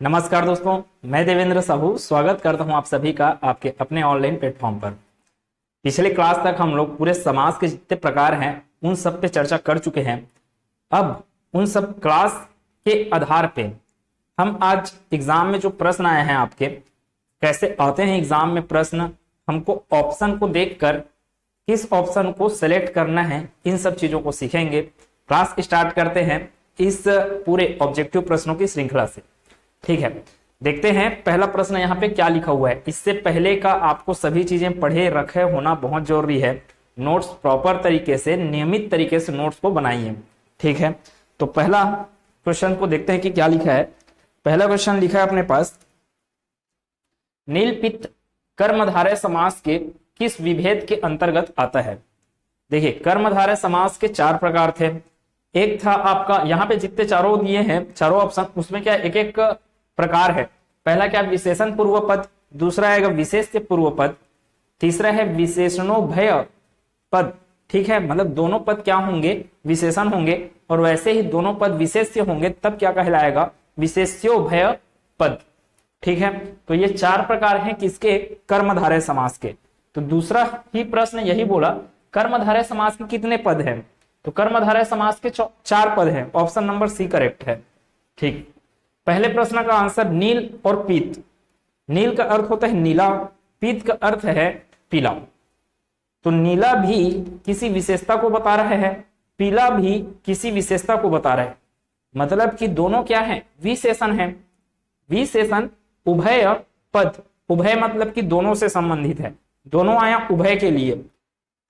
नमस्कार दोस्तों, मैं देवेंद्र साहू स्वागत करता हूं आप सभी का आपके अपने ऑनलाइन प्लेटफॉर्म पर। पिछले क्लास तक हम लोग पूरे समास के जितने प्रकार हैं उन सब पे चर्चा कर चुके हैं। अब उन सब क्लास के आधार पे हम आज एग्जाम में जो प्रश्न आए हैं आपके, कैसे आते हैं एग्जाम में प्रश्न, हमको ऑप्शन को देखकर किस ऑप्शन को सेलेक्ट करना है, इन सब चीजों को सीखेंगे। क्लास स्टार्ट करते हैं इस पूरे ऑब्जेक्टिव प्रश्नों की श्रृंखला से। ठीक है, देखते हैं पहला प्रश्न यहाँ पे क्या लिखा हुआ है। इससे पहले का आपको सभी चीजें पढ़े रखे होना बहुत जरूरी है। नोट्स प्रॉपर तरीके से, नियमित तरीके से नोट्स को बनाइए। ठीक है, तो पहला क्वेश्चन को देखते हैं कि क्या लिखा है। पहला क्वेश्चन लिखा है अपने पास, नील पित्त कर्मधारय समास के किस विभेद के अंतर्गत आता है। देखिए, कर्मधारय समास के चार प्रकार थे। एक था आपका, यहाँ पे जितने चारों दिए हैं, चारों ऑप्शन, उसमें क्या एक एक प्रकार है। पहला क्या, विशेषण पूर्व पद, दूसरा आएगा विशेष्य पूर्व पद, तीसरा है विशेषणोभय पद। ठीक है, मतलब दोनों पद क्या होंगे, विशेषण होंगे, और वैसे ही दोनों पद विशेष्य होंगे, तब क्या कहलाएगा, विशेष्योभय पद। ठीक है, तो ये चार प्रकार हैं किसके, कर्मधारय समास के। तो दूसरा ही प्रश्न यही बोला, कर्मधारय समास के कितने पद हैं, तो कर्मधारय समास के चार पद हैं। ऑप्शन नंबर सी करेक्ट है। ठीक, पहले प्रश्न का आंसर नील और पीत। नील का अर्थ होता है नीला, पीत का अर्थ है पीला। तो नीला भी किसी विशेषता को बता रहा है, पीला भी किसी विशेषता को बता रहा है। मतलब कि दोनों क्या है, विशेषण है। विशेषण उभय पद, उभय मतलब कि दोनों से संबंधित है, दोनों आया उभय के लिए।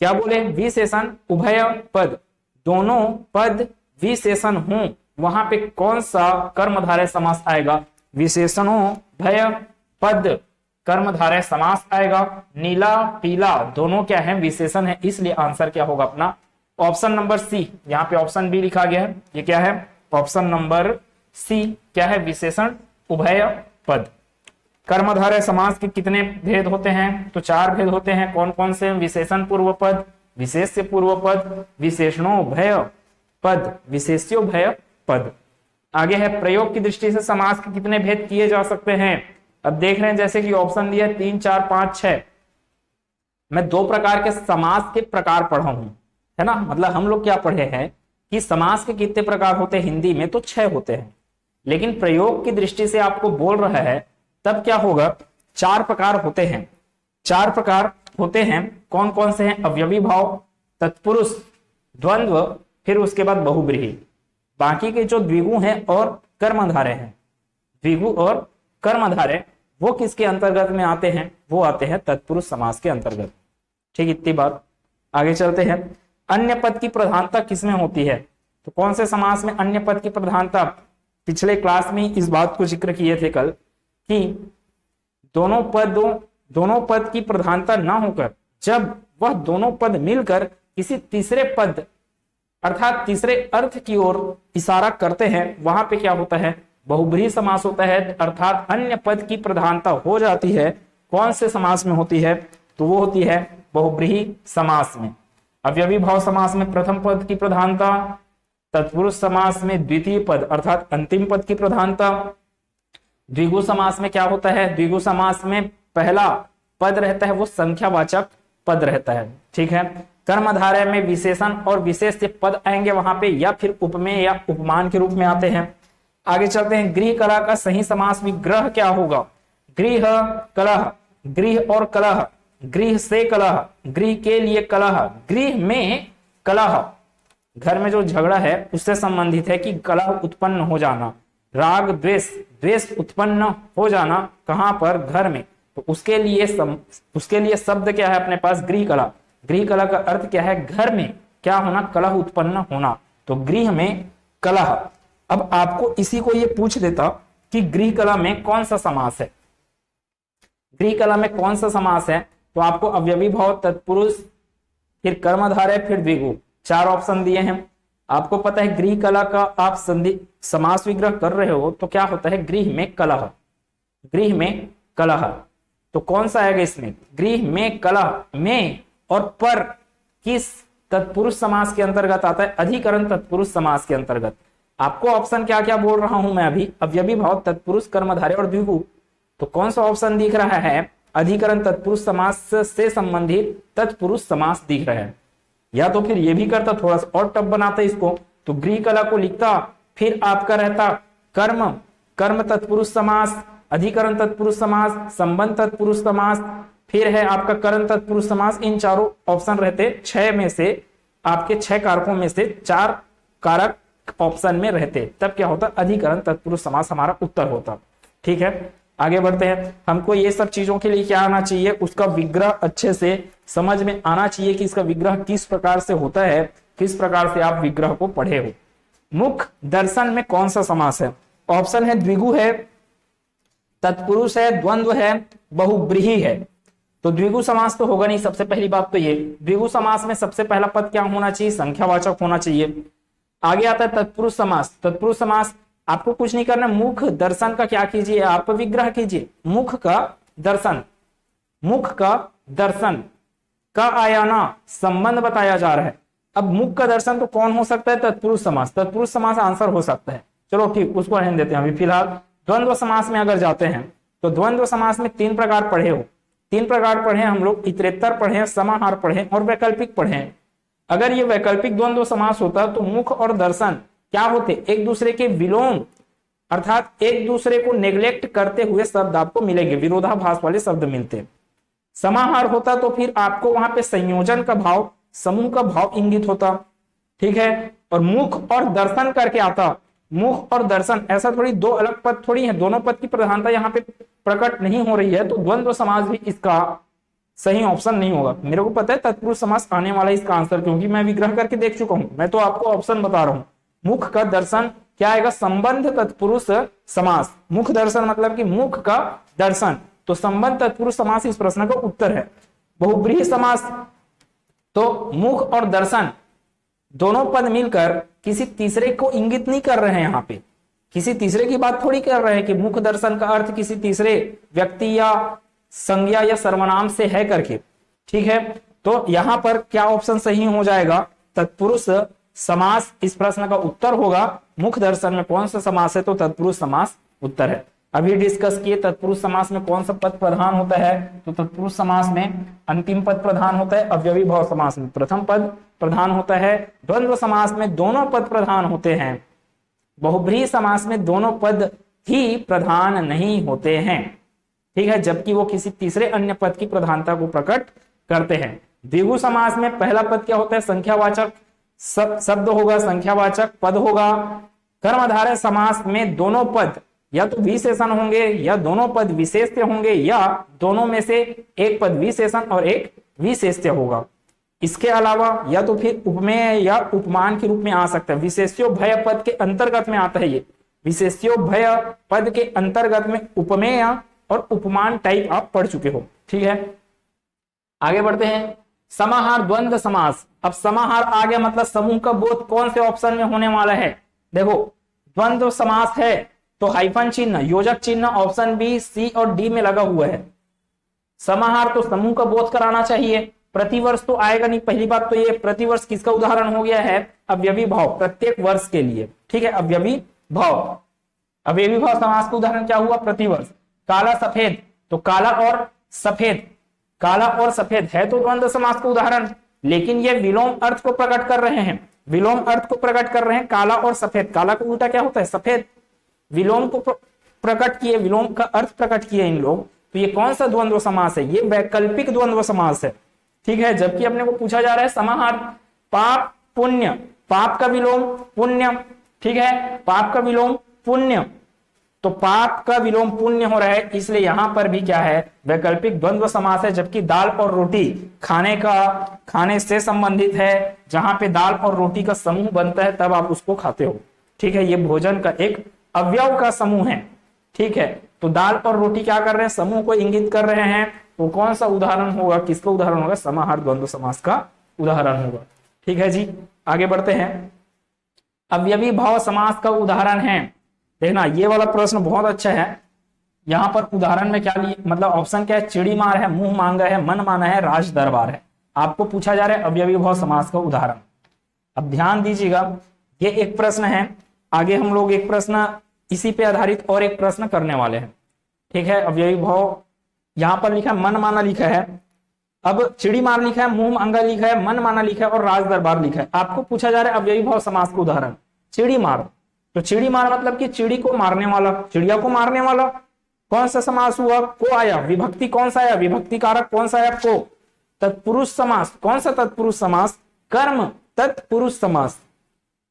क्या बोले, विशेषण उभय पद, दोनों पद विशेषण हों, वहां पे कौन सा कर्मधारय समास आएगा, विशेषणों भय पद कर्मधारय समास आएगा। नीला पीला दोनों क्या है, विशेषण है, इसलिए आंसर क्या होगा अपना ऑप्शन नंबर सी। यहाँ पे ऑप्शन बी लिखा गया है, ये क्या है, ऑप्शन नंबर सी क्या है, विशेषण उभय पद। कर्मधारय समास के कितने भेद होते हैं, तो चार भेद होते हैं। कौन कौन से, विशेषण पूर्व पद, विशेष्य पूर्व पद, विशेषणोभय पद, विशेष्योभय पद। आगे है, प्रयोग की दृष्टि से समास के कितने भेद किए जा सकते हैं। अब देख रहे हैं जैसे कि ऑप्शन दिया है 3, 4, 5, 6। मैं दो प्रकार के समास के प्रकार पढ़ा हूं, है ना। मतलब हम लोग क्या पढ़े हैं कि समास के कितने प्रकार होते हैं, हिंदी में तो 6 होते हैं, लेकिन प्रयोग की दृष्टि से आपको बोल रहा है तब क्या होगा, 4 प्रकार होते हैं। 4 प्रकार होते हैं, कौन कौन से हैं, अवयवी भाव, तत्पुरुष, द्वंद्व, फिर उसके बाद बहुब्रीहि। बाकी के जो द्विगु हैं और कर्मधारय हैं, द्विगु और कर्मधारय, वो किसके अंतर्गत में आते हैं, वो आते हैं तत्पुरुष समास के अंतर्गत। ठीक, इतनी बात। आगे चलते हैं, अन्य पद की प्रधानता किसमें होती है, तो कौन से समास में अन्य पद की प्रधानता। पिछले क्लास में इस बात को जिक्र किए थे कल कि दोनों पद की प्रधानता ना होकर जब वह दोनों पद मिलकर किसी तीसरे पद अर्थात तीसरे अर्थ की ओर इशारा करते हैं, वहां पे क्या होता है, बहुब्रीहि समास होता है। अर्थात अन्य पद की प्रधानता हो जाती है, कौन से समास में होती है, तो वो होती है बहुब्रीहि समास में। अवयवी भाव समास में प्रथम पद की प्रधानता, तत्पुरुष समास में द्वितीय पद अर्थात अंतिम पद की प्रधानता। द्विगु समास में क्या होता है, द्विगु समास में पहला पद रहता है वो संख्यावाचक पद रहता है। ठीक है, कर्मधारय में विशेषण और विशेष्य पद आएंगे वहां पे, या फिर उपमेय या उपमान के रूप में आते हैं। आगे चलते हैं, गृह कलह का सही समास विग्रह क्या होगा, गृह कलह, गृह और कलह, गृह से कलह, गृह के लिए कलह, गृह में कलह, घर में जो झगड़ा है उससे संबंधित है कि कलह उत्पन्न हो जाना, राग द्वेष, द्वेष उत्पन्न हो जाना, कहां पर, घर में, तो उसके लिए शब्द क्या है अपने पास, गृह कलह। गृह कलह का अर्थ क्या है, घर में क्या होना, कलह उत्पन्न होना, तो गृह में कलह। अब आपको इसी को ये पूछ देता कि गृह कलह में कौन सा समास है, गृह कलह में कौन सा समास है, तो आपको अवयवी भाव, तत्पुरुष, फिर कर्मधारय, फिर द्विगु, 4 ऑप्शन दिए हैं। आपको पता है गृह कलह का आप संधि समास विग्रह कर रहे हो तो क्या होता है, गृह में कलह, गृह में कलह, तो कौन सा आएगा इसमें, गृह में कलह में और पर किस तत्पुरुष समास के अंतर्गत आता है, अधिकरण तत्पुरुष समास के अंतर्गत आपको ऑप्शन क्या क्या बोल रहा हूं मैं अभी, अवयवी भाव, तत्पुरुष, कर्मधारय और द्विगु। तो कौन सा ऑप्शन दिख रहा है, अधिकरण तत्पुरुष समास से संबंधित तत्पुरुष समास दिख रहा है। या तो फिर ये भी करता, थोड़ा सा और टफ बनाता इसको, तो गृह कला को लिखता, फिर आपका रहता कर्म, कर्म तत्पुरुष समास, अधिकरण तत्पुरुष समास, संबंध तत्पुरुष समास, फिर है आपका करण तत्पुरुष समास। इन चारों ऑप्शन रहते, 6 में से आपके 6 कारकों में से 4 कारक ऑप्शन में रहते, तब क्या होता, अधिकरण तत्पुरुष समास हमारा उत्तर होता। ठीक है, आगे बढ़ते हैं। हमको ये सब चीजों के लिए क्या आना चाहिए, उसका विग्रह अच्छे से समझ में आना चाहिए कि इसका विग्रह किस प्रकार से होता है, किस प्रकार से आप विग्रह को पढ़े हो। मुख दर्शन में कौन सा समास है, ऑप्शन है द्विगु है, तत्पुरुष है, द्वंद्व है, बहुब्रीहि है। तो द्विगु समास तो होगा नहीं, सबसे पहली बात तो ये। द्विगु समास में सबसे पहला पद क्या होना चाहिए, संख्यावाचक होना चाहिए। आगे आता है तत्पुरुष समास। तत्पुरुष समास आपको कुछ नहीं करना, मुख दर्शन का क्या कीजिए, आप विग्रह कीजिए। मुख का दर्शन, मुख का दर्शन का आयाना संबंध बताया जा रहा है। अब मुख का दर्शन तो कौन हो सकता है, तत्पुरुष समास। तत्पुरुष समास आंसर हो सकता है, चलो ठीक, उसको रहने देते हैं अभी फिलहाल। द्वंद्व समास में अगर जाते हैं तो द्वंद्व समास में 3 प्रकार पढ़े हो, 3 प्रकार पढ़े हम लोग, इतरेत्तर पढ़े, समाहार पढ़े और वैकल्पिक पढ़े। अगर ये वैकल्पिक द्वंद्व समास होता तो मुख और दर्शन क्या होते, एक दूसरे के विलोम, अर्थात एक दूसरे को नेग्लेक्ट करते हुए शब्द आपको मिलेंगे, विरोधाभास वाले शब्द मिलते। समाहार होता तो फिर आपको वहां पे संयोजन का भाव, समूह का भाव इंगित होता। ठीक है, और मुख और दर्शन करके आता, मुख और दर्शन ऐसा थोड़ी दो अलग पद थोड़ी है, दोनों पद की प्रधानता यहाँ पे प्रकट नहीं हो रही है, तो द्वंद्व समास भी इसका सही ऑप्शन नहीं होगा। मेरे को पता है तत्पुरुष समास आने वाला है इसका आंसर, क्योंकि मैं विग्रह करके देख चुका हूं, मैं तो आपको ऑप्शन बता रहा हूं। मुख का दर्शन क्या आएगा, संबंध तत्पुरुष समास। मुख दर्शन मतलब कि मुख का दर्शन, तो संबंध तत्पुरुष समास इस प्रश्न का उत्तर है। बहुब्रीहि समास, तो मुख और दर्शन दोनों पद मिलकर किसी तीसरे को इंगित नहीं कर रहे हैं, यहाँ पे किसी तीसरे की बात थोड़ी कर रहे हैं कि मुख दर्शन का अर्थ किसी तीसरे व्यक्ति या संज्ञा या सर्वनाम से है करके। ठीक है, तो यहां पर क्या ऑप्शन सही हो जाएगा, तत्पुरुष समास इस प्रश्न का उत्तर होगा। मुख दर्शन में कौन सा समास है, तो तत्पुरुष समास उत्तर है। अभी डिस्कस किए तत्पुरुष समास में कौन सा पद प्रधान होता है, तो तत्पुरुष समास में अंतिम पद प्रधान होता है, अवयवी भाव समास में प्रथम पद प्रधान होता है, द्वंद्व समास में दोनों पद प्रधान होते हैं, बहुब्रीहि समास में दोनों पद ही प्रधान नहीं होते हैं। ठीक है, जबकि वो किसी तीसरे अन्य पद की प्रधानता को प्रकट करते हैं। द्विगु समास में पहला पद क्या होता है, संख्यावाचक शब्द होगा, संख्यावाचक पद होगा। कर्मधारय समास में दोनों पद या तो विशेषण होंगे या दोनों पद विशेष्य होंगे, या दोनों में से एक पद विशेषण और एक विशेष्य होगा। इसके अलावा या तो फिर उपमेय या उपमान के रूप में आ सकता है। विशेष्यो भय पद के अंतर्गत में आता है, ये विशेष्यो भय पद के अंतर्गत में उपमेय और उपमान टाइप आप पढ़ चुके हो। ठीक है, आगे बढ़ते हैं। समाहार द्वंद्व समास। अब समाहार आ गया मतलब समूह का बोध कौन से ऑप्शन में होने वाला है, देखो द्वंद्व समास है तो हाइफन चिन्ह, योजक चिन्ह ऑप्शन बी, सी और डी में लगा हुआ है। समाहार तो समूह का बोध कराना चाहिए, प्रतिवर्ष तो आएगा नहीं। पहली बात तो ये प्रतिवर्ष किसका उदाहरण हो गया है, अवयवी भाव, प्रत्येक वर्ष के लिए। ठीक है, अवयवी भाव, अवयवी भाव समास का उदाहरण क्या हुआ, प्रतिवर्ष। काला सफेद, तो काला और सफेद, काला और सफेद है तो द्वंद्व समास का उदाहरण, लेकिन ये विलोम अर्थ को प्रकट कर रहे हैं, विलोम अर्थ को प्रकट कर रहे हैं। काला और सफेद, काला का उल्टा क्या होता है, सफेद। विलोम को प्रकट किए, विलोम का अर्थ प्रकट किए इन लोग, तो ये कौन सा द्वंद्व समास है, ये वैकल्पिक द्वंद्व समास है। ठीक है, जबकि अपने को पूछा जा रहा है समाहार पाप पुण्य, पाप का विलोम पुण्य। ठीक है, पाप का विलोम पुण्य, तो पाप का विलोम पुण्य हो रहा है, इसलिए यहां पर भी क्या है, वैकल्पिक द्वंद्व समास है। जबकि दाल और रोटी खाने से संबंधित है, जहां पे दाल और रोटी का समूह बनता है तब आप उसको खाते हो। ठीक है, ये भोजन का एक अवयव का समूह है। ठीक है, तो दाल और रोटी क्या कर रहे हैं, समूह को इंगित कर रहे हैं, तो कौन सा उदाहरण होगा, किसका उदाहरण होगा, समाहार द्वंद्व समास का उदाहरण होगा। ठीक है जी, आगे बढ़ते हैं। अवयवी भाव समास का उदाहरण है, देखना ये वाला प्रश्न बहुत अच्छा है। यहां पर उदाहरण में क्या लिए, मतलब ऑप्शन क्या है, चिड़ी मार है, मुंह मांगा है, मन माना है, राज दरबार है। आपको पूछा जा रहा है अवयवी भाव समास का उदाहरण। अब ध्यान दीजिएगा, ये एक प्रश्न है, आगे हम लोग एक प्रश्न इसी पे आधारित और एक प्रश्न करने वाले हैं। ठीक है, अवयवी भाव यहां पर लिखा है, मन माना लिखा है, अब चिड़ी मार लिखा है, मुंह मांगा लिखा है, मन माना लिखा है और राज दरबार लिखा है। आपको पूछा जा रहा है अवयवी भाव समास का उदाहरण चिड़ी मार। तो चिड़ी मार मतलब कि चिड़ी को मारने वाला, चिड़िया को मारने वाला। कौन सा समास हुआ? को आया। विभक्ति कौन सा आया? विभक्ति कारक कौन सा आया? को। तत्पुरुष समास, कौन सा तत्पुरुष समास? कर्म तत्पुरुष समास।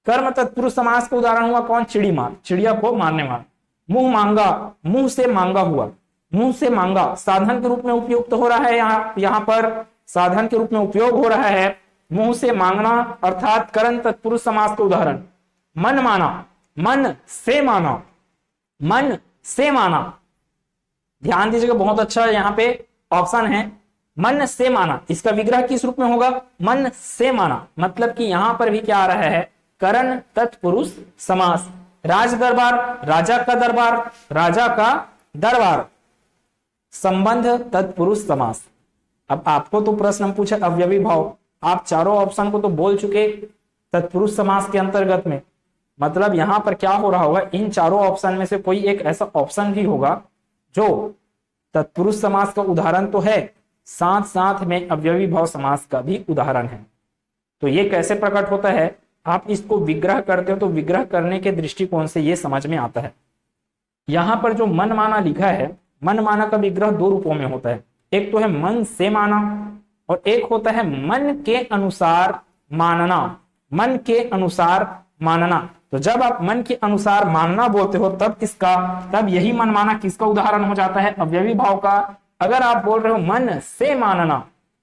कर्म तत्पुरुष समास का उदाहरण हुआ कौन? चिड़ी मार, चिड़िया को मारने वाला। मुंह मांगा, मुंह से मांगा हुआ, मुंह से मांगा साधन के रूप में उपयुक्त हो रहा है। यहाँ पर साधन के रूप में उपयोग हो रहा है मुंह से मांगना, अर्थात करण तत्पुरुष समास का उदाहरण। मन माना, मन से माना, मन से माना। ध्यान दीजिएगा, बहुत अच्छा यहाँ पे ऑप्शन है, मन से माना। इसका विग्रह किस रूप में होगा? मन से माना। मतलब कि यहां पर भी क्या आ रहा है? करण तत्पुरुष समास। राज दरबार, राजा का दरबार, राजा का दरबार। संबंध तत्पुरुष समास। अब आपको तो प्रश्न पूछा अवयवी भाव, आप चारों ऑप्शन को तो बोल चुके तत्पुरुष समास के अंतर्गत में। मतलब यहां पर क्या हो रहा होगा? इन चारों ऑप्शन में से कोई एक ऐसा ऑप्शन भी होगा जो तत्पुरुष समास का उदाहरण तो है, साथ साथ में अवयवी भाव समास का भी उदाहरण है। तो ये कैसे प्रकट होता है? आप इसको विग्रह करते हो तो विग्रह करने के दृष्टिकोण से ये समझ में आता है। यहां पर जो मन माना लिखा है, मन माना का विग्रह दो रूपों में होता है। एक तो है मन से माना और एक होता है मन के अनुसार मानना। मन के अनुसार मानना। तो जब आप मन के अनुसार मानना बोलते हो तब यही मन माना किसका उदाहरण हो जाता है? अवयवी भाव का। अगर आप बोल रहे हो मन से मानना,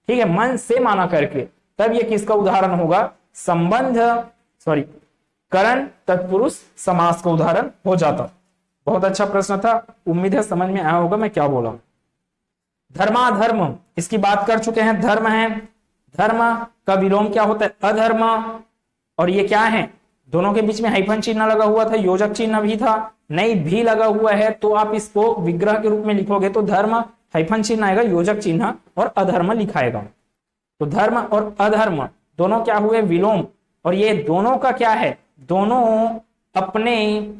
ठीक है, मन से माना करके, तब ये किसका उदाहरण होगा? संबंध करण तत्पुरुष समास का उदाहरण हो जाता। बहुत अच्छा प्रश्न था, उम्मीद है समझ में आया होगा मैं क्या बोला। धर्माधर्म, इसकी बात कर चुके हैं। धर्म है, धर्म का विलोम क्या होता है? अधर्म। और ये क्या है? दोनों के बीच में हाइफन चिन्ह लगा हुआ था, योजक चिन्ह भी था, नहीं भी लगा हुआ है। तो आप इसको विग्रह के रूप में लिखोगे तो धर्म हाइफन चिन्ह आएगा, योजक चिन्ह और अधर्म लिखाएगा। तो धर्म और अधर्म दोनों क्या हुए? विलोम। और ये दोनों का क्या है? दोनों अपने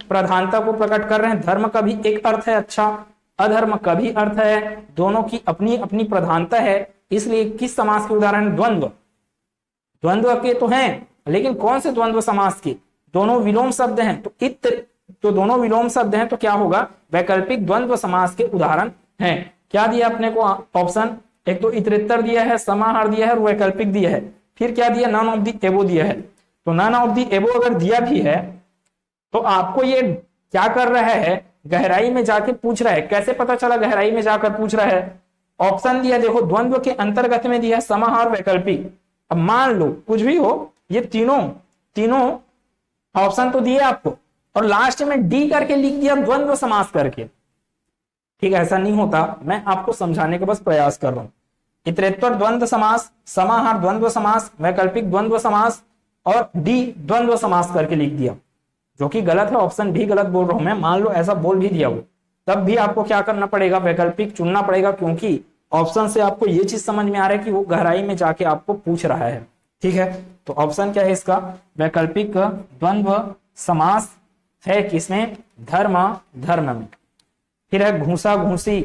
प्रधानता को प्रकट कर रहे हैं। धर्म का भी एक अर्थ है अच्छा, अधर्म का भी अर्थ है, दोनों की अपनी अपनी प्रधानता है। इसलिए किस समास के उदाहरण? द्वंद्व। द्वंद्व के तो हैं, लेकिन कौन से द्वंद्व समास के? दोनों विलोम शब्द हैं। तो दोनों विलोम शब्द हैं तो क्या होगा? वैकल्पिक द्वंद्व समास के उदाहरण हैं। क्या दिया अपने को ऑप्शन? एक तो इतरेत्तर दिया है, समाहार दिया है और वैकल्पिक दिया है। फिर क्या दिया? नन ऑफ दी एबो दिया है। तो नन ऑफ दी एबो अगर दिया भी है तो आपको ये क्या कर रहा है? गहराई में जाके पूछ रहा है। कैसे पता चला गहराई में जाकर पूछ रहा है? ऑप्शन दिया, देखो द्वंद्व के अंतर्गत में दिया समाहार वैकल्पिक। अब मान लो कुछ भी हो, ये तीनों ऑप्शन तो दिए आपको और लास्ट में डी करके लिख दिया द्वंद्व समास करके। ठीक है, ऐसा नहीं होता, मैं आपको समझाने का बस प्रयास कर रहा हूं। इतरेत्तर द्वंद्व समास, समाहार द्वंद्व समास, वैकल्पिक द्वंद्व समास और डी द्वंद्व समास करके लिख दिया, जो कि गलत है। ऑप्शन भी गलत बोल रहा हूं मैं, मान लो ऐसा बोल भी दिया हो, तब भी आपको क्या करना पड़ेगा? वैकल्पिक चुनना पड़ेगा, क्योंकि ऑप्शन से आपको ये चीज समझ में आ रहा है कि वो गहराई में जाके आपको पूछ रहा है। ठीक है, तो ऑप्शन क्या है इसका? वैकल्पिक द्वंद्व समास है किसमें? धर्म में। फिर है घूसा घूसी।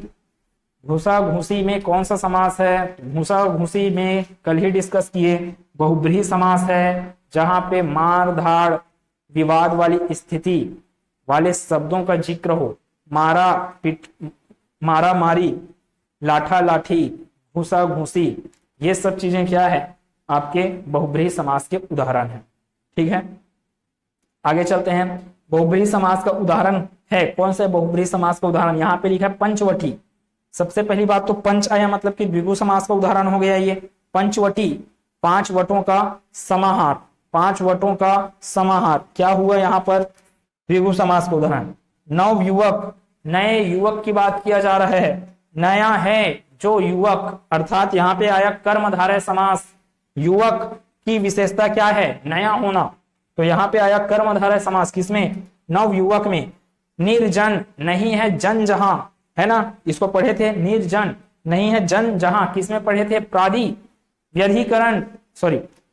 घूसा घूसी में कौन सा समास है? घूसा घूसी में कल ही डिस्कस किए, बहुब्रीहि समास है, जहां पे मार धाड़ विवाद वाली स्थिति वाले शब्दों का जिक्र हो। मारा मारी, लाठा लाठी, घूसा घूसी, ये सब चीजें क्या है? आपके बहुब्रीहि समास के उदाहरण है। ठीक है, आगे चलते हैं। बहुब्रीहि समास का उदाहरण है कौन सा? बहुब्रीहि समास का उदाहरण यहाँ पे लिखा है पंचवटी। सबसे पहली बात तो पंच आया, मतलब कि द्विगु समास का उदाहरण हो गया ये। पंचवटी, 5 वटों का समाहार, 5 वटों का समाहार क्या हुआ यहाँ पर? द्विगु समास का उदाहरण। नव युवक, नए युवक की बात किया जा रहा है। नया है जो युवक, अर्थात यहाँ पे आया कर्मधारय समास। युवक की विशेषता क्या है? नया होना। तो यहाँ पे आया कर्मधारय समास किसमें? नव युवक में। निर्जन, नहीं है जन जहां, है ना, इसको पढ़े थे। निर्जन, नहीं है जन जहां, किसमें पढ़े थे? प्राधि व्यधिकरण,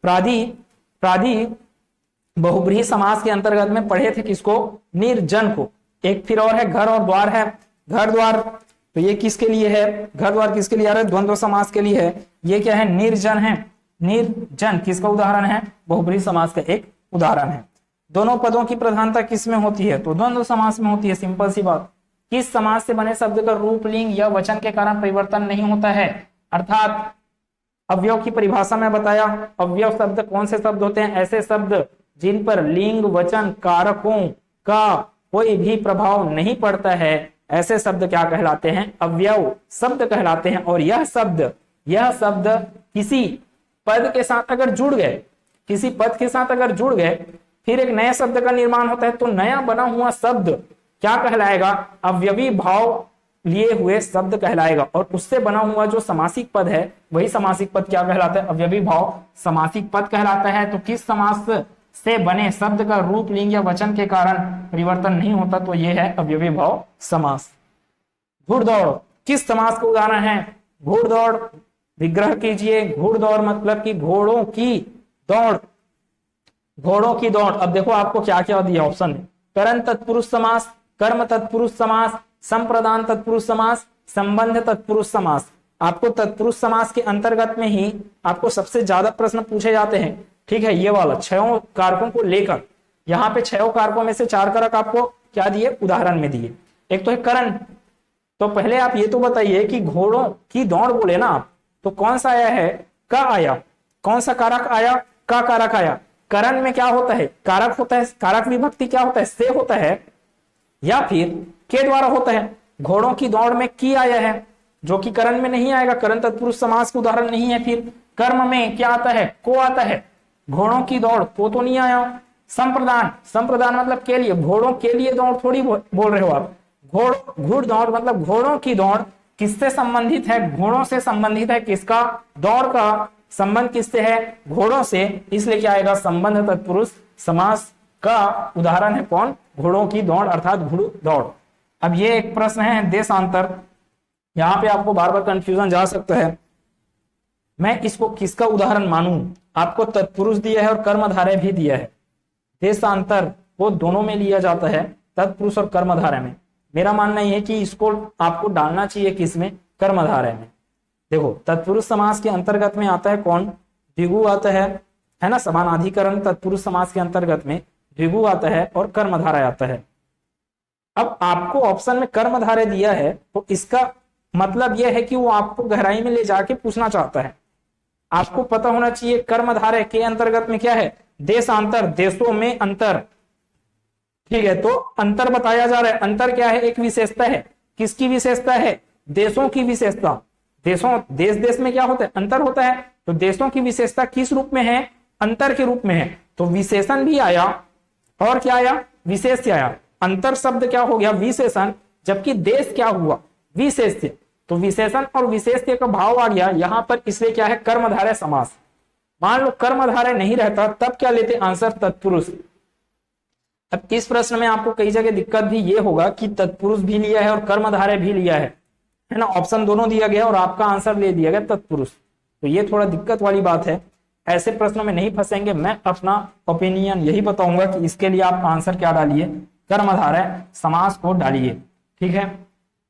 प्राधि बहुब्रीहि समास के अंतर्गत में पढ़े थे किसको, निर्जन को। एक फिर और है घर और द्वार है, घर द्वार, तो ये किसके लिए है, घर द्वार किसके लिए आ रहा है, द्वंद्व समास के लिए है। ये क्या है, निर्जन है, निर्जन किसका उदाहरण है, बहुब्रीहि समास का एक उदाहरण है। दोनों पदों की प्रधानता किस में होती है, तो द्वंद्व समास में होती है, सिंपल सी बात। किस समास से बने शब्द का रूप, लिंग या वचन के कारण परिवर्तन नहीं होता है, अर्थात अवयव की परिभाषा में बताया, अवयव शब्द कौन से शब्द होते हैं, ऐसे शब्द जिन पर लिंग वचन कारकों का कोई भी प्रभाव नहीं पड़ता है, ऐसे शब्द क्या कहलाते हैं, अवयव शब्द कहलाते हैं। और यह शब्द किसी पद के साथ अगर जुड़ गए, किसी पद के साथ अगर जुड़ गए, फिर एक नए शब्द का निर्माण होता है, तो नया बना हुआ शब्द क्या कहलाएगा, अवयवी भाव लिए हुए शब्द कहलाएगा। और उससे बना हुआ जो समासिक पद है, वही समासिक पद क्या कहलाता है, अवयवी भाव समासिक पद कहलाता है। तो किस समास से बने शब्द का रूप, लिंग या वचन के कारण परिवर्तन नहीं होता, तो यह है अवयवी भाव समास। घुड़दौड़ किस समास का उदाहरण है, घुड़दौड़, विग्रह कीजिए, घुड़दौड़ मतलब कि घोड़ों की दौड़, घोड़ों की दौड़। अब देखो आपको क्या क्या दिया ऑप्शन में, करण तत्पुरुष समास, कर्म तत्पुरुष समास, संप्रदान तत्पुरुष समास, संबंध तत्पुरुष समास। आपको तत्पुरुष समास के अंतर्गत में ही आपको सबसे ज्यादा प्रश्न पूछे जाते हैं, ठीक है, ये वाला 6 कारकों को लेकर। यहाँ पे 6 कारकों में से 4 कारक आपको क्या दिए, उदाहरण में दिए। एक तो है करण, तो पहले आप ये तो बताइए कि घोड़ों की दौड़ बोले ना आप, तो कौन सा आया है, का आया, कौन सा कारक आया, का कारक आया। करण में क्या होता है, कारक होता है, कारक विभक्ति क्या होता है, से होता है, या फिर के द्वारा होता है। घोड़ों की दौड़ में की आया है, जो कि करण में नहीं आएगा, करण तत्पुरुष समास का उदाहरण नहीं है। फिर कर्म में क्या आता है, को आता है, घोड़ों की दौड़ को तो नहीं आया। संप्रदान, संप्रदान मतलब के लिए, घोड़ों के लिए दौड़ थोड़ी बोल रहे हो आप, घुड़ दौड़ मतलब घोड़ों की दौड़ किससे संबंधित है, घोड़ों से संबंधित है। किसका, दौड़ का संबंध किससे है, घोड़ों से, इसलिए क्या आएगा, संबंध तत्पुरुष समास का उदाहरण है कौन, घोड़ों की दौड़ अर्थात घुड़ दौड़। अब ये एक प्रश्न है देशांतर, यहाँ पे आपको बार बार कंफ्यूजन जा सकता है, मैं इसको किसका उदाहरण मानूं। आपको तत्पुरुष दिया है और कर्मधारय भी दिया है, देशांतर वो दोनों में लिया जाता है, तत्पुरुष और कर्मधारय में। मेरा मानना यह है कि इसको आपको डालना चाहिए किसमें, कर्मधारय में। देखो तत्पुरुष समास के अंतर्गत में आता है कौन, द्विगु आता है ना, समानाधिकरण तत्पुरुष समास के अंतर्गत में द्विगु आता है और कर्मधारय आता है। अब आपको ऑप्शन में कर्मधारय दिया है, तो इसका मतलब यह है कि वो आपको गहराई में ले जाके पूछना चाहता है। आपको पता होना चाहिए कर्मधारय के अंतर्गत में क्या है, देशांतर, देशों में अंतर, ठीक है। तो अंतर बताया जा रहा है, अंतर क्या है, एक विशेषता है, किसकी विशेषता है, देशों की विशेषता। देशों, देश देश में क्या होता है, अंतर होता है, तो देशों की विशेषता किस रूप में है, अंतर के रूप में है। तो विशेषण भी आया और क्या आया, विशेष्य आया। अंतर शब्द क्या हो गया, विशेषण, जबकि देश क्या हुआ, विशेष्य। तो विशेषण और विशेष्य का भाव आ गया यहाँ पर, इसलिए क्या है, कर्मधारय समास। मान लो कर्मधारय नहीं रहता, तब क्या लेते, आंसर तत्पुरुष। अब इस प्रश्न में आपको कई जगह दिक्कत भी ये होगा कि तत्पुरुष भी लिया है और कर्मधारय भी लिया है ना, ऑप्शन दोनों दिया गया और आपका आंसर ले दिया गया तत्पुरुष। तो ये थोड़ा दिक्कत वाली बात है, ऐसे प्रश्नों में नहीं फंसेंगे। मैं अपना ओपिनियन यही बताऊंगा कि इसके लिए आप आंसर क्या डालिए, कर्मधारय समास को डालिए, ठीक है।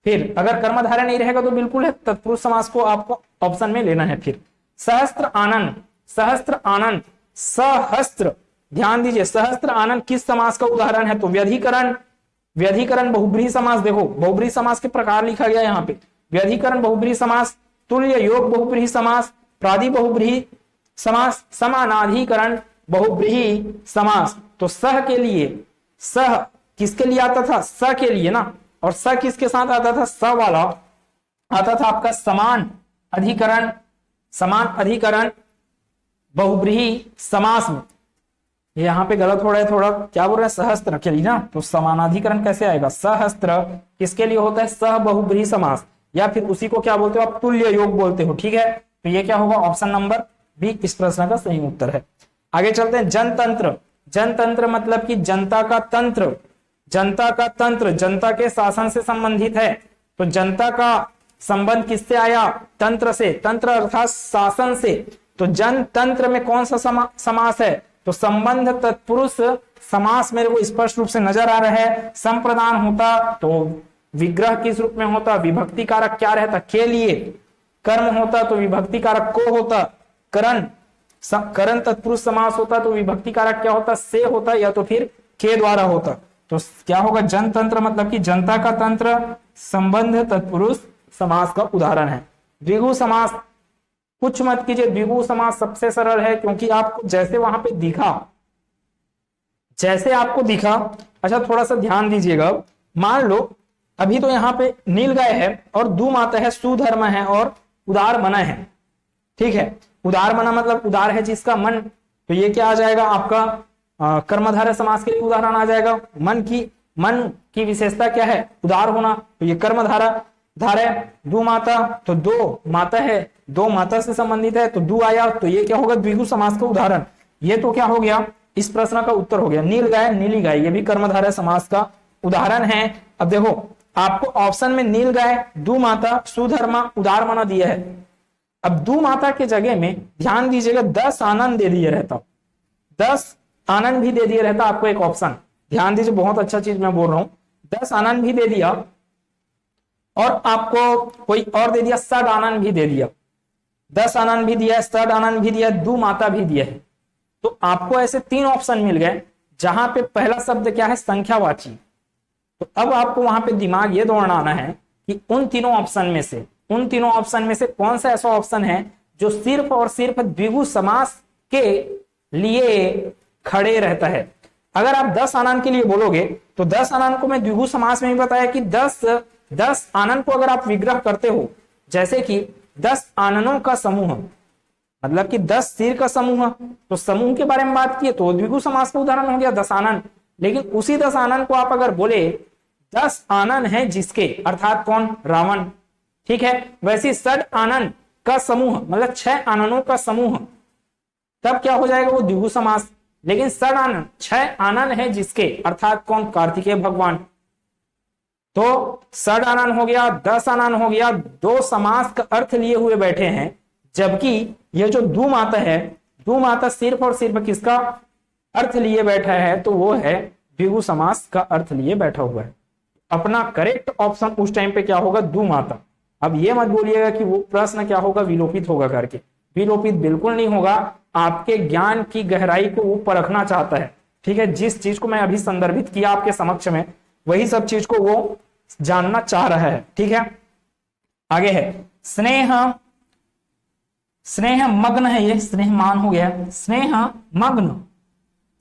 फिर अगर कर्मधारय नहीं रहेगा तो बिल्कुल है, तत्पुरुष समास को आपको ऑप्शन में लेना है। फिर सहस्त्र आनंद, सहस्त्र आनंद, सहस्त्र, ध्यान दीजिए, सहस्त्र आनंद किस समास का उदाहरण है, तो व्यधिकरण, व्यधिकरण बहुब्रीहि समास। देखो बहुब्रीहि समास के प्रकार लिखा गया यहाँ पे, व्यधिकरण बहुब्रीहि समास, तुल्य योग बहुब्रीहि समास, प्रादि बहुब्रीहि समास, समानाधिकरण बहुब्रीहि समास। तो सह के लिए, सह किसके लिए आता था, स के लिए ना, और स किसके साथ आता था, स वाला आता था आपका समान अधिकरण, समान अधिकरण बहुब्रीहि समास में। यहाँ पे गलत हो रहा है थोड़ा, क्या बोल रहे हैं, सहस्त्र के लिए ना, तो समानाधिकरण कैसे आएगा, सहस्त्र किसके लिए होता है, सह बहुब्रीहि समास, या फिर उसी को क्या बोलते हो आप, तुल्य योग बोलते हो, ठीक है। तो ये क्या होगा, ऑप्शन नंबर बी इस प्रश्न का सही उत्तर है। आगे चलते हैं, जनतंत्र। जनतंत्र मतलब कि जनता का तंत्र, जनता का तंत्र जनता के शासन से संबंधित है। तो जनता का संबंध किससे आया, तंत्र से, तंत्र अर्थात शासन से। तो जनतंत्र में कौन सा समास है, तो संबंध तत्पुरुष समास मेरे को स्पष्ट रूप से नजर आ रहा है। संप्रदान होता तो विग्रह किस रूप में होता, विभक्ति कारक क्या रहता, के लिए। कर्म होता तो विभक्ति कारक को होता। करण तत्पुरुष समास होता तो विभक्ति कारक क्या होता, से होता, या तो फिर के द्वारा होता। तो क्या होगा, जनतंत्र मतलब कि जनता का तंत्र संबंध तत्पुरुष समास का उदाहरण है। द्विगु समास कुछ मत कीजिए, द्विगु समास सबसे सरल है, क्योंकि आपको जैसे वहां पे दिखा, जैसे आपको दिखा। अच्छा थोड़ा सा ध्यान दीजिएगा, मान लो अभी तो यहाँ पे नील गाय है और दू माता है, सुधर्म है और उदार मना है। ठीक है, उदार मना मतलब उदार है जिसका मन, तो ये क्या आ जाएगा आपका कर्मधारय समास के लिए उदाहरण आ जाएगा। मन की विशेषता क्या है, उदार होना, तो ये कर्मधारा धारय। दो माता तो दो माता है, दो माता से संबंधित है, तो दो आया, तो ये क्या होगा, द्विगु समास का उदाहरण। ये तो क्या हो गया, इस प्रश्न का उत्तर हो गया। नील गाय नीली गाय, ये भी कर्मधारय समास का उदाहरण है। अब देखो आपको ऑप्शन में नील गाय, दो माता, सुधर्मा, उदार मना दिया है। अब दो माता के जगह में ध्यान दीजिएगा 10 आनंद दे दिए रहता, 10 आनंद भी दे दिए रहता आपको एक ऑप्शन। ध्यान दीजिए, बहुत अच्छा चीज मैं बोल रहा हूं। 10 आनंद भी दे दिया और आपको कोई और दे दिया, सड आनंद भी दे दिया, 10 आनंद भी दिया, सड आनंद भी दिया, दो माता भी दिया है। तो आपको ऐसे 3 ऑप्शन मिल गए जहां पे पहला शब्द क्या है, संख्यावाची। तो अब आपको वहां पे दिमाग ये दौड़ाना है कि उन तीनों ऑप्शन में से कौन सा ऐसा ऑप्शन है जो सिर्फ और सिर्फ द्विगु समास के लिए खड़े रहता है। अगर आप 10 आनंद के लिए बोलोगे तो 10 आनंद को मैं द्विगु समास में भी बताया कि 10 आनंद को अगर आप विग्रह करते हो, जैसे कि 10 आननों का समूह, मतलब कि 10 सिर का समूह, तो समूह के बारे में बात की तो द्विगु समास का उदाहरण हो गया 10 आनंद। लेकिन उसी 10 आनंद को आप अगर बोले 10 आनंद है जिसके, अर्थात कौन, रावण। ठीक है, वैसे सड आनंद का समूह मतलब 6 आनंदों का समूह, तब क्या हो जाएगा, वो द्विगु समास। लेकिन सड आनंद 6 आनंद है जिसके, अर्थात कौन, कार्तिकेय भगवान। तो सड आनंद हो गया, 10 आनंद हो गया, 2 समास का अर्थ लिए हुए बैठे हैं। जबकि ये जो दो माता है, दो माता सिर्फ और सिर्फ किसका अर्थ लिए बैठा है, तो वो है द्विगु समास का अर्थ लिए बैठा हुआ है। अपना करेक्ट ऑप्शन उस टाइम पे क्या होगा, दो माता। अब ये मत बोलिएगा कि वो प्रश्न क्या होगा, विलोपित होगा करके, विलोपित बिल्कुल नहीं होगा। आपके ज्ञान की गहराई को वो परखना चाहता है। ठीक है, जिस चीज को मैं अभी संदर्भित किया आपके समक्ष में, वही सब चीज को वो जानना चाह रहा है। ठीक है, आगे है स्नेह, स्नेह मग्न है, ये स्नेहमान हो गया, स्नेह मग्न।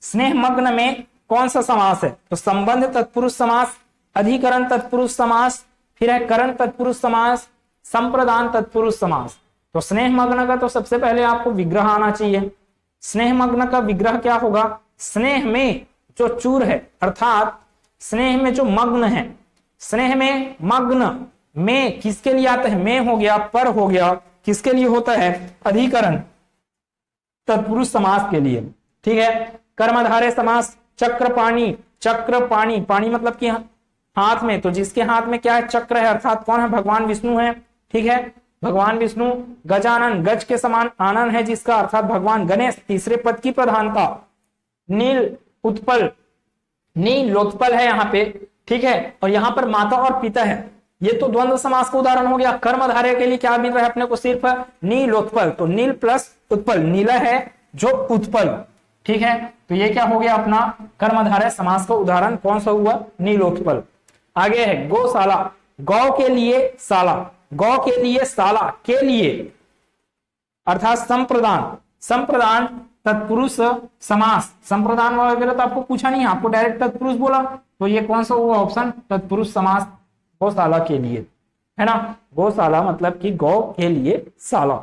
स्नेह मग्न में कौन सा समास है, तो संबंध तत्पुरुष समास, अधिकरण तत्पुरुष समास, फिर है करण तत्पुरुष समास, संप्रदान तत्पुरुष समास। तो स्नेह मग्न का तो सबसे पहले आपको विग्रह आना चाहिए। स्नेह मग्न का विग्रह क्या होगा, स्नेह में जो चूर है, अर्थात स्नेह में जो मग्न है, स्नेह में मग्न में किसके लिए आता है, में हो गया, पर हो गया, किसके लिए होता है, अधिकरण तत्पुरुष समास के लिए। ठीक है, कर्मधारय समास, चक्रपाणी, चक्रपाणी, पाणी मतलब कि हाथ में, तो जिसके हाथ में क्या है, चक्र है, अर्थात कौन है, भगवान विष्णु है। ठीक है, भगवान विष्णु। गजानन, गज के समान आनन है जिसका, अर्थात भगवान गणेश, तीसरे पद की प्रधानता। नील उत्पल, नीलोत्पल है यहाँ पे। ठीक है, और यहाँ पर माता और पिता है, ये तो द्वंद्व समास का उदाहरण हो गया। कर्मधारय के लिए क्या मिल रहा है अपने को, सिर्फ नीलोत्पल, तो नील प्लस उत्पल, नीला है जो उत्पल। ठीक है, तो ये क्या हो गया अपना कर्मधारय समास का उदाहरण, कौन सा हुआ, नीलोत्पल। आगे है गौशाला, गौ के लिए शाला, गौ के लिए शाला के लिए, अर्थात संप्रदान, संप्रदान तत्पुरुष समास। संप्रदान वगैरह तो आपको पूछा नहीं, आपको डायरेक्ट तत्पुरुष बोला, तो ये कौन सा हुआ ऑप्शन, तत्पुरुष समास, गौशाला के लिए, है ना। गौशाला मतलब कि गौ के लिए शाला।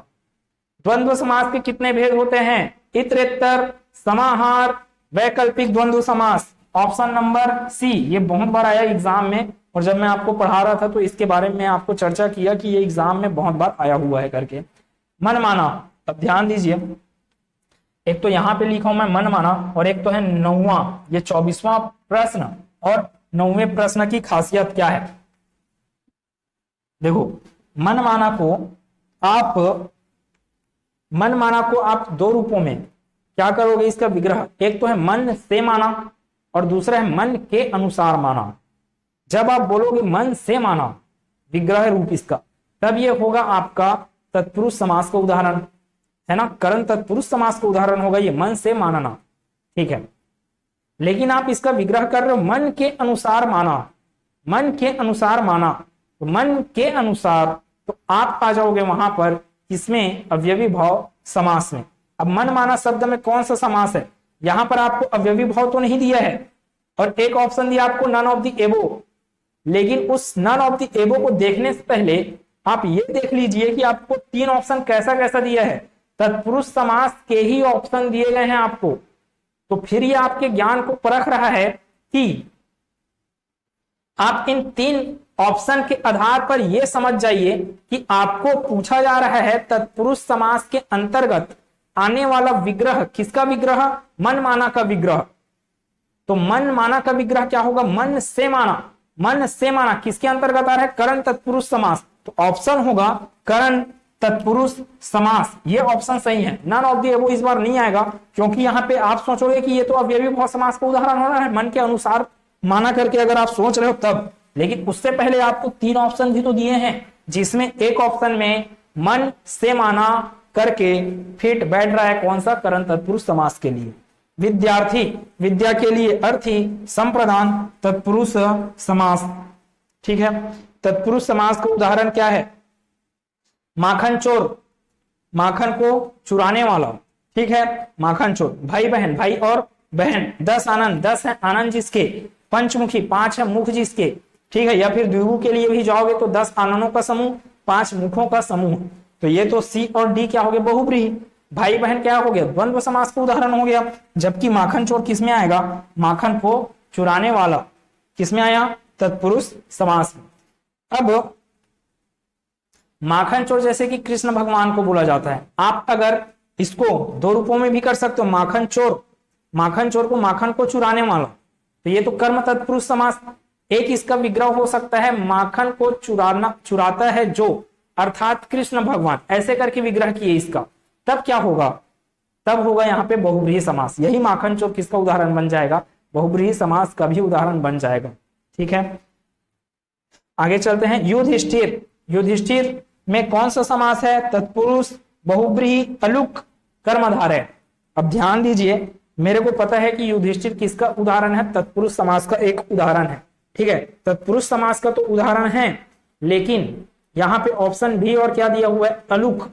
द्वंद्व समास के कितने भेद होते हैं, इतरेत्तर, समाहार, वैकल्पिक द्वंद्व समास। ऑप्शन नंबर सी, ये बहुत बार आया एग्जाम में, और जब मैं आपको पढ़ा रहा था तो इसके बारे में आपको चर्चा किया कि ये एग्जाम में बहुत बार आया हुआ है करके। मनमाना, अब ध्यान दीजिए, एक तो यहां पे लिखा हूं मैं मनमाना, और एक तो है 9वां, ये 24वां प्रश्न। और 9वें प्रश्न की खासियत क्या है, देखो मनमाना को आप दो रूपों में, क्या करोगे इसका विग्रह? एक तो है मन से माना और दूसरा है मन के अनुसार माना। जब आप बोलोगे मन से माना विग्रह रूप इसका, तब ये होगा आपका तत्पुरुष समास का उदाहरण, है ना, करण तत्पुरुष समास का उदाहरण होगा ये मन से मानना, ठीक है। लेकिन आप इसका विग्रह कर रहे हो मन के अनुसार माना, मन के अनुसार माना, तो मन के अनुसार, तो आप आ जाओगे वहां पर इसमें अवयवी भाव समास में। अब मन माना शब्द में कौन सा समास है? यहां पर आपको अवयवी भाव तो नहीं दिया है और एक ऑप्शन दिया आपको नन ऑफ द एबो, लेकिन उस नन ऑफ द एबो को देखने से पहले आप ये देख लीजिए कि आपको 3 ऑप्शन कैसा कैसा दिया है, तत्पुरुष समास के ही ऑप्शन दिए गए हैं आपको। तो फिर ये आपके ज्ञान को परख रहा है कि आप इन 3 ऑप्शन के आधार पर यह समझ जाइए कि आपको पूछा जा रहा है तत्पुरुष समास के अंतर्गत आने वाला विग्रह किसका विग्रह? मन माना का विग्रह। तो मन माना का विग्रह क्या होगा? मन से माना। मन से माना किसके अंतर्गत आ रहा है? करण तत्पुरुष समास। तो ऑप्शन होगा करण तत्पुरुष समास, ये ऑप्शन सही है। नन ऑफ द एबो इस बार नहीं आएगा, क्योंकि यहाँ पे आप सोचोगे कि ये तो अवयवी भाव समास का उदाहरण हो रहा है, मन के अनुसार माना करके अगर आप सोच रहे हो तब। लेकिन उससे पहले आपको 3 ऑप्शन भी तो दिए हैं, जिसमें एक ऑप्शन में मन से माना करके फिट बैठ रहा है कौन सा? करण तत्पुरुष समास के लिए। विद्यार्थी विद्या के लिए, अर्थी संप्रदान तत्पुरुष समास, ठीक है। तत्पुरुष समास का उदाहरण क्या है? माखन चोर, माखन को चुराने वाला, ठीक है, माखन चोर। भाई बहन, भाई और बहन। 10 आनंद, 10 है आनंद जिसके। पंचमुखी, 5 है मुख जिसके, ठीक है। या फिर द्विगु के लिए भी जाओगे तो 10 आनंदों का समूह, 5 मुखों का समूह। तो ये तो सी और डी क्या हो गया? बहुब्रीहि। भाई बहन क्या हो गया? द्वंद्व समास का उदाहरण हो गया। जबकि माखन चोर किसमें आएगा? माखन को चुराने वाला किसमें आया? तत्पुरुष समास में। अब माखन चोर जैसे कि कृष्ण भगवान को बोला जाता है, आप अगर इसको 2 रूपों में भी कर सकते हो, माखन चोर, माखन चोर को माखन को चुराने वाला, तो ये तो कर्म तत्पुरुष समास। एक इसका विग्रह हो सकता है माखन को चुराता है जो, अर्थात कृष्ण भगवान, ऐसे करके विग्रह किए इसका। तब क्या होगा? तब होगा यहाँ पे बहुब्रीहि समास। यही माखन चोर किसका उदाहरण बन जाएगा? बहुब्रीहि समास का भी उदाहरण बन जाएगा, ठीक है। आगे चलते हैं। युधिष्ठिर, युधिष्ठिर में कौन सा समास है? तत्पुरुष बहुब्रीहि अलुक कर्मधारय। अब ध्यान दीजिए, मेरे को पता है कि युधिष्ठिर किसका उदाहरण है? तत्पुरुष समास का एक उदाहरण है, ठीक है। तत्पुरुष समास का तो उदाहरण है, लेकिन यहाँ पे ऑप्शन भी और क्या दिया हुआ है? अलुक,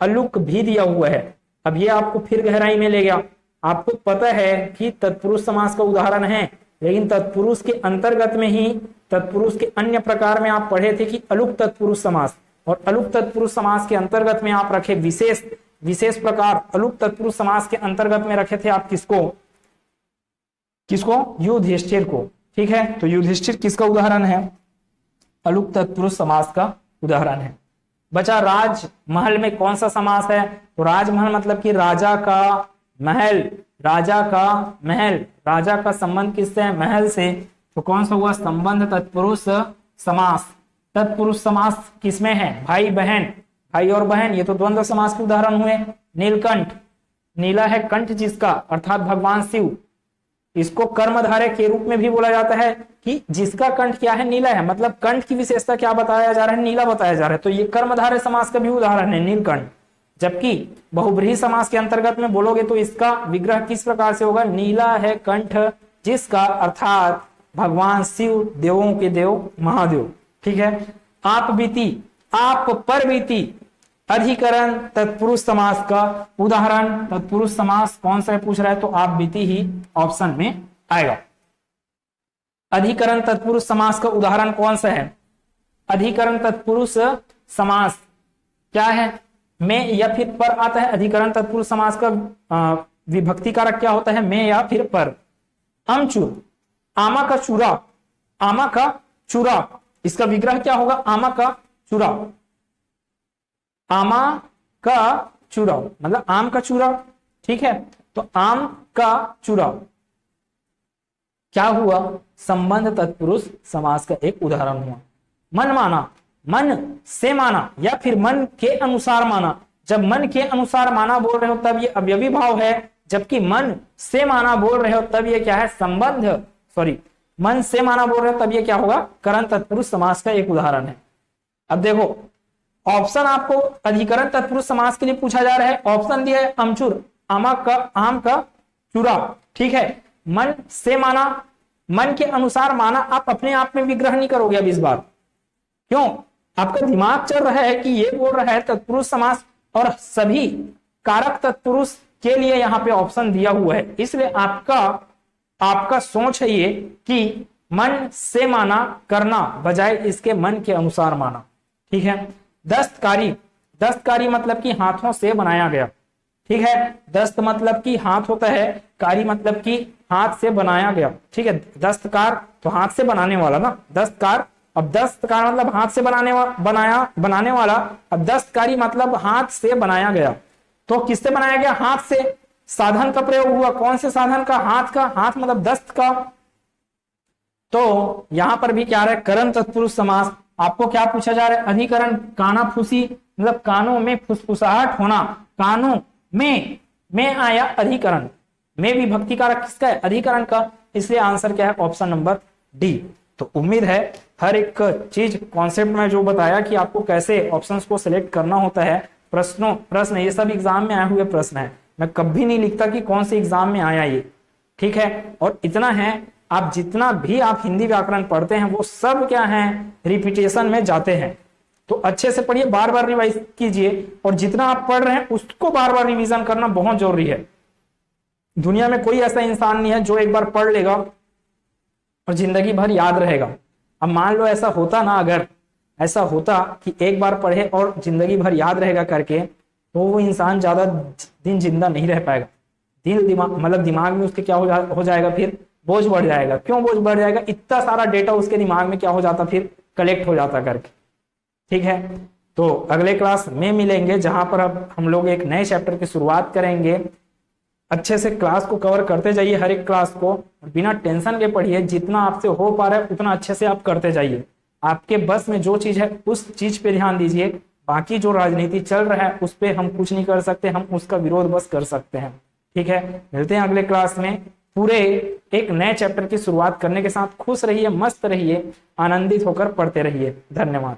अलुक भी दिया हुआ है। अब ये आपको फिर गहराई में ले गया। आपको पता है कि तत्पुरुष समास का उदाहरण है, लेकिन तत्पुरुष के अंतर्गत में ही तत्पुरुष के अन्य प्रकार में आप पढ़े थे कि अलुक तत्पुरुष समास, और अलुक तत्पुरुष समास के अंतर्गत में आप रखे विशेष प्रकार। अलुक तत्पुरुष समास के अंतर्गत में रखे थे आप किसको? किसको? युधिष्ठिर को, ठीक है। तो युधिष्ठिर किसका उदाहरण है? अलुक तत्पुरुष समास का उदाहरण है। बचा राजमहल में कौन सा समास है? तो राजमहल मतलब कि राजा का महल, राजा का महल। राजा का संबंध किससे है? महल से। तो कौन सा हुआ? संबंध तत्पुरुष समास। तत्पुरुष समास किसमें है? भाई बहन, भाई और बहन, ये तो द्वंद्व समास के उदाहरण हुए। नीलकंठ, नीला है कंठ जिसका, अर्थात भगवान शिव। इसको कर्मधारय के रूप में भी बोला जाता है कि जिसका कंठ क्या है? नीला है। मतलब कंठ की विशेषता क्या बताया जा रहा है? नीला बताया जा रहा है। तो ये कर्मधारय समास का भी उदाहरण है नीलकंठ। जबकि बहुब्रीहि समास के अंतर्गत में बोलोगे तो इसका विग्रह किस प्रकार से होगा? नीला है कंठ जिसका, अर्थात भगवान शिव, देवों के देव महादेव, ठीक है। आप बीती, आप पर बीती, अधिकरण तत्पुरुष समास का उदाहरण। तत्पुरुष समास कौन सा है पूछ रहा है? तो आप बीती ही ऑप्शन में आएगा। अधिकरण तत्पुरुष समास का उदाहरण कौन सा है? अधिकरण तत्पुरुष समास क्या है? में या फिर पर आता है। अधिकरण तत्पुरुष समास का विभक्ति कारक क्या होता है? में या फिर पर। अमचूर, आमा का चूरा, आमा का चूरा, इसका विग्रह क्या होगा? आमा का चूरा, आमा का चूरा मतलब आम का चूरा, ठीक है। तो आम का चूरा क्या हुआ? संबंध तत्पुरुष समास का एक उदाहरण हुआ। मन माना, मन से माना या फिर मन के अनुसार माना। जब मन के अनुसार माना बोल रहे हो तब ये अवयवी भाव है, जबकि मन से माना बोल रहे हो तब ये क्या है, संबंध, सॉरी मन से माना बोल रहे हो तब ये क्या होगा, करण तत्पुरुष समास का एक उदाहरण है। अब देखो ऑप्शन आपको अधिकरण तत्पुरुष समास के लिए पूछा जा रहा है, ऑप्शन दिया है अमचूर, आम का चूरा, ठीक है। मन से माना, मन के अनुसार माना आप अपने आप में विग्रह नहीं करोगे अब इस बार, क्यों, आपका दिमाग चल रहा है कि ये बोल रहा है तत्पुरुष समास और सभी कारक तत्पुरुष के लिए यहाँ पे ऑप्शन दिया हुआ है, इसलिए आपका सोच है ये कि मन से माना करना बजाय इसके मन के अनुसार माना, ठीक है। दस्तकारी, दस्तकारी मतलब कि हाथों से बनाया गया, ठीक है। दस्त मतलब कि हाथ होता है, कारी मतलब कि हाथ से बनाया गया, ठीक है। दस्तकार तो हाथ से बनाने वाला ना, दस्तकार, अब दस्तकार मतलब हाथ से बनाने वाला, अब दस्तकारी मतलब हाथ से बनाया गया, तो किससे बनाया गया, हाथ से, साधन का प्रयोग हुआ, कौन से साधन का, हाथ का, हाथ मतलब दस्त का, तो यहां पर भी क्या रहा है, करण तत्पुरुष समास। आपको क्या पूछा जा रहा है, अधिकरण, काना फूसी मतलब कानों में फुसफुसाहट होना, कानों में आया अधिकरण, में विभक्ति कारक किसका है, अधिकरण का, इसलिए आंसर क्या है, ऑप्शन नंबर डी। तो उम्मीद है हर एक चीज कॉन्सेप्ट में जो बताया कि आपको कैसे ऑप्शंस को सिलेक्ट करना होता है, प्रश्न ये सब एग्जाम में आए हुए प्रश्न है, मैं कभी नहीं लिखता कि कौन से एग्जाम में आया ये, ठीक है। और इतना है, आप जितना भी आप हिंदी व्याकरण पढ़ते हैं वो सब क्या है, रिपीटेशन में जाते हैं, तो अच्छे से पढ़िए, बार बार रिवाइज कीजिए, और जितना आप पढ़ रहे हैं उसको बार बार रिवीजन करना बहुत जरूरी है। दुनिया में कोई ऐसा इंसान नहीं है जो एक बार पढ़ लेगा और जिंदगी भर याद रहेगा। अब मान लो ऐसा होता ना, अगर ऐसा होता कि एक बार पढ़े और जिंदगी भर याद रहेगा करके, तो वो इंसान ज्यादा दिन जिंदा नहीं रह पाएगा, दिमाग में उसके क्या हो जाएगा, फिर बोझ बढ़ जाएगा। क्यों बोझ बढ़ जाएगा, इतना सारा डेटा उसके दिमाग में क्या हो जाता, फिर कलेक्ट हो जाता करके, ठीक है। तो अगले क्लास में मिलेंगे जहां पर अब हम लोग एक नए चैप्टर की शुरुआत करेंगे। अच्छे से क्लास को कवर करते जाइए, हर एक क्लास को बिना टेंशन के पढ़िए, जितना आपसे हो पा रहा है उतना अच्छे से आप करते जाइए। आपके बस में जो चीज है उस चीज पे ध्यान दीजिए, बाकी जो राजनीति चल रहा है उस पे हम कुछ नहीं कर सकते, हम उसका विरोध बस कर सकते हैं, ठीक है। मिलते हैं अगले क्लास में, पूरे एक नए चैप्टर की शुरुआत करने के साथ। खुश रहिए, मस्त रहिए, आनंदित होकर पढ़ते रहिए। धन्यवाद।